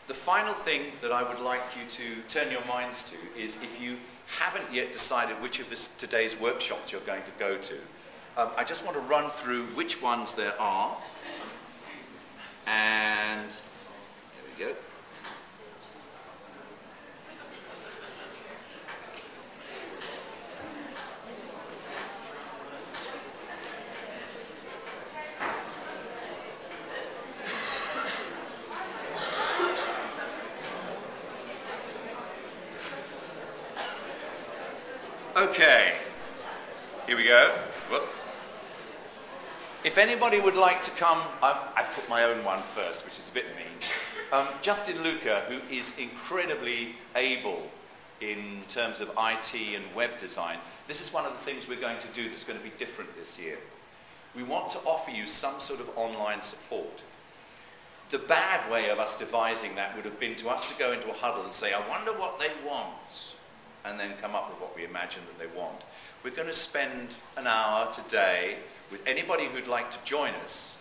The final thing that I would like you to turn your minds to is, if you haven't yet decided which of today's workshops you're going to go to, I just want to run through which ones there are. And there we go. Okay, here we go. Whoop. If anybody would like to come, I've put my own one first, which is a bit mean. Justin Luca, who is incredibly able in terms of IT and web design, this is one of the things we're going to do that's going to be different this year. We want to offer you some sort of online support. The bad way of us devising that would have been to us to go into a huddle and say, I wonder what they want, and then come up with what we imagine that they want. We're going to spend an hour today with anybody who'd like to join us,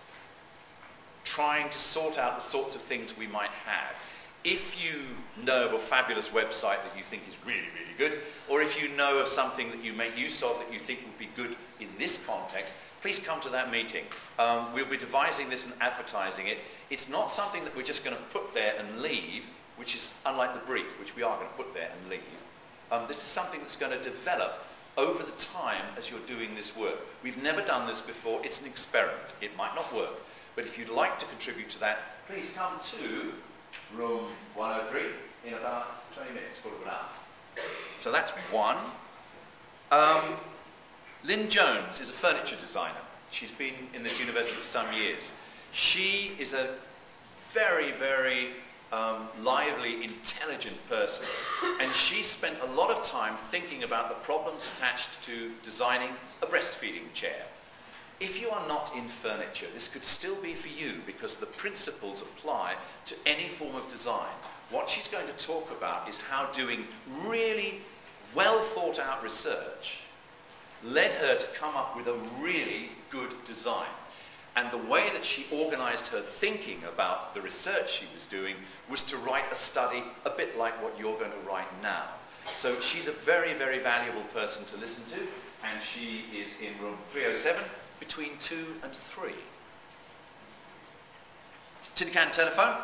trying to sort out the sorts of things we might have. If you know of a fabulous website that you think is really, really good, or if you know of something that you make use of that you think would be good in this context, please come to that meeting. We'll be devising this and advertising it. It's not something that we're just going to put there and leave, which is unlike the brief, which we are going to put there and leave. This is something that's going to develop over the time as you're doing this work. We've never done this before. It's an experiment. It might not work. But if you'd like to contribute to that, please come to room 103 in about 20 minutes, quarter of an hour. So that's one. Lynn Jones is a furniture designer. She's been in this university for some years. She is a very, very lively, intelligent person, and she spent a lot of time thinking about the problems attached to designing a breastfeeding chair. If you are not in furniture, this could still be for you, because the principles apply to any form of design. What she's going to talk about is how doing really well thought out research led her to come up with a really good design. And the way that she organized her thinking about the research she was doing was to write a study a bit like what you're going to write now. So she's a very, very valuable person to listen to, and she is in room 307 between 2 and 3. Tin Can Telephone.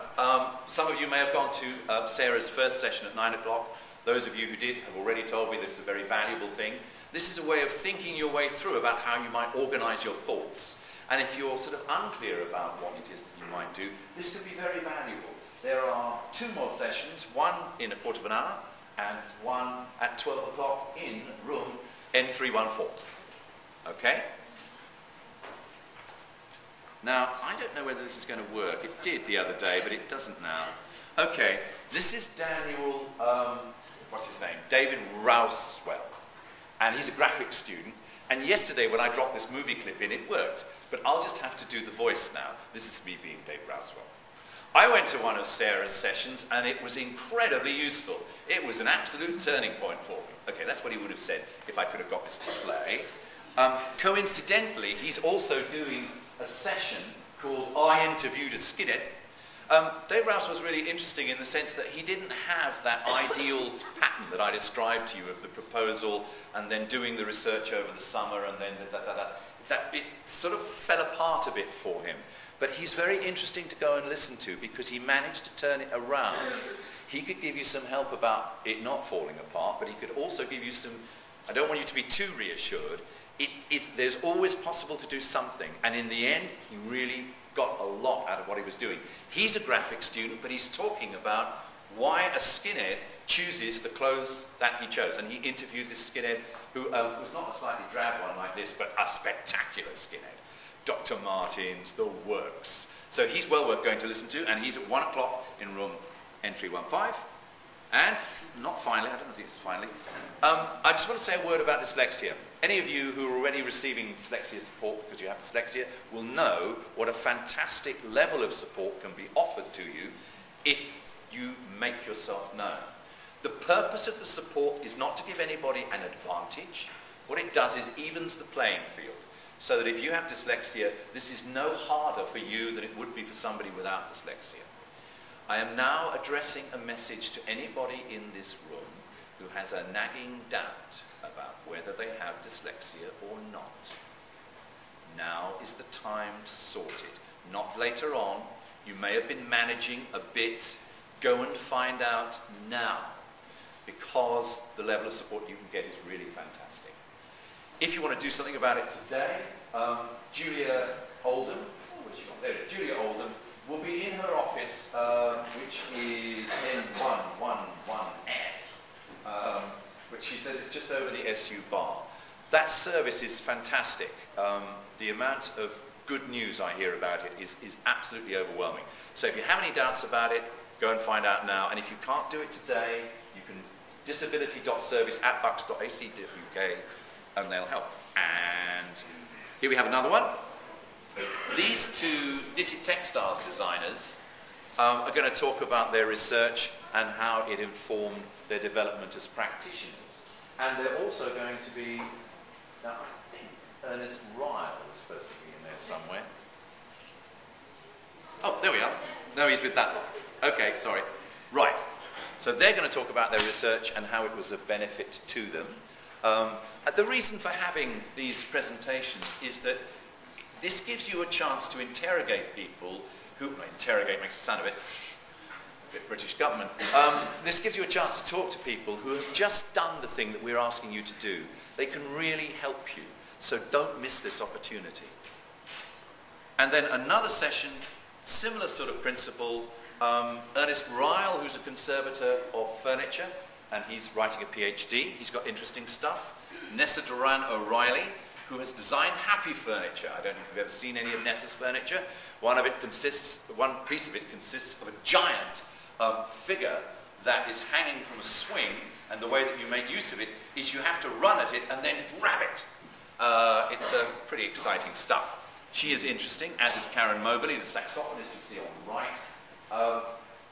Some of you may have gone to Sarah's first session at 9 o'clock. Those of you who did have already told me that it's a very valuable thing. This is a way of thinking your way through about how you might organize your thoughts. And if you're sort of unclear about what it is that you might do, this could be very valuable. There are 2 more sessions, one in a quarter of an hour and one at 12 o'clock in room N314. Okay? Now, I don't know whether this is going to work. It did the other day, but it doesn't now. Okay, this is Daniel, what's his name? David Rousewell. And he's a graphics student. And yesterday, when I dropped this movie clip in, it worked. But I'll just have to do the voice now. This is me being Dave Rousewell. I went to one of Sarah's sessions, and it was incredibly useful. It was an absolute turning point for me. Okay, that's what he would have said if I could have got this to play. Coincidentally, he's also doing a session called I Interviewed a Skinhead. Dave Rouse was really interesting in the sense that he didn't have that ideal pattern that I described to you of the proposal and then doing the research over the summer and then that it sort of fell apart a bit for him. But he's very interesting to go and listen to because he managed to turn it around. He could give you some help about it not falling apart, but he could also give you some, I don't want you to be too reassured, there's always possible to do something, and in the end he really got a lot out of what he was doing. He's a graphic student, but he's talking about why a skinhead chooses the clothes that he chose. And he interviewed this skinhead who was not a slightly drab one like this, but a spectacular skinhead. Dr. Martens, the works. So he's well worth going to listen to, and he's at 1 o'clock in room N315. And not finally, I don't think it's finally, I just want to say a word about dyslexia. Any of you who are already receiving dyslexia support because you have dyslexia will know what a fantastic level of support can be offered to you if you make yourself known. The purpose of the support is not to give anybody an advantage. What it does is evens the playing field, so that if you have dyslexia, this is no harder for you than it would be for somebody without dyslexia. I am now addressing a message to anybody in this room who has a nagging doubt about whether they have dyslexia or not. Now is the time to sort it, not later on. You may have been managing a bit. Go and find out now, because the level of support you can get is really fantastic. If you want to do something about it today, Julia Oldham, Julia Oldham will be in her office, which is N111F, which she says is just over the SU bar. That service is fantastic. The amount of good news I hear about it is absolutely overwhelming. So if you have any doubts about it, go and find out now. And if you can't do it today, you can disability.service@bucks.ac.uk and they'll help. And here we have another one. These two knitted textiles designers are going to talk about their research and how it informed their development as practitioners. And they're also going to be, now I think Ernest Ryle is supposed to be in there somewhere. Oh, there we are. No, he's with that one. Okay, sorry. Right. So they're going to talk about their research and how it was of benefit to them. The reason for having these presentations is that this gives you a chance to interrogate people who, interrogate makes it sound a bit British government. This gives you a chance to talk to people who have just done the thing that we're asking you to do. They can really help you, so don't miss this opportunity. And then another session, similar sort of principle, Ernest Ryle, who's a conservator of furniture, and he's writing a PhD. He's got interesting stuff. Nessa Duran O'Reilly, who has designed happy furniture. I don't know if you've ever seen any of Nessa's furniture. One piece of it consists of a giant figure that is hanging from a swing, and the way that you make use of it is you have to run at it and then grab it. It's pretty exciting stuff. She is interesting, as is Karen Moberly, the saxophonist you see on the right.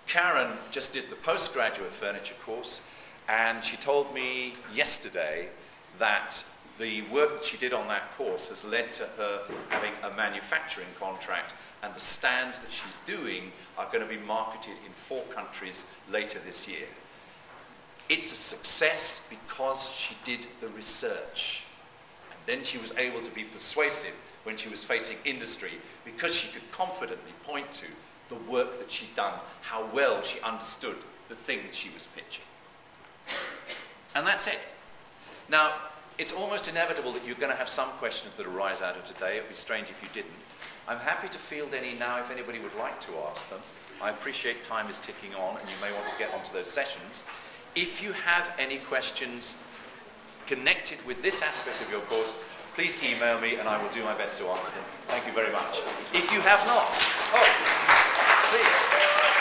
Karen just did the postgraduate furniture course, and she told me yesterday that the work that she did on that course has led to her having a manufacturing contract, and the stands that she's doing are going to be marketed in 4 countries later this year. It's a success because she did the research, and then she was able to be persuasive when she was facing industry, because she could confidently point to the work that she'd done, how well she understood the thing that she was pitching. And that's it. Now, it's almost inevitable that you're going to have some questions that arise out of today. It would be strange if you didn't. I'm happy to field any now if anybody would like to ask them. I appreciate time is ticking on and you may want to get onto those sessions. If you have any questions connected with this aspect of your course, please email me and I will do my best to answer them. Thank you very much. If you have not, please.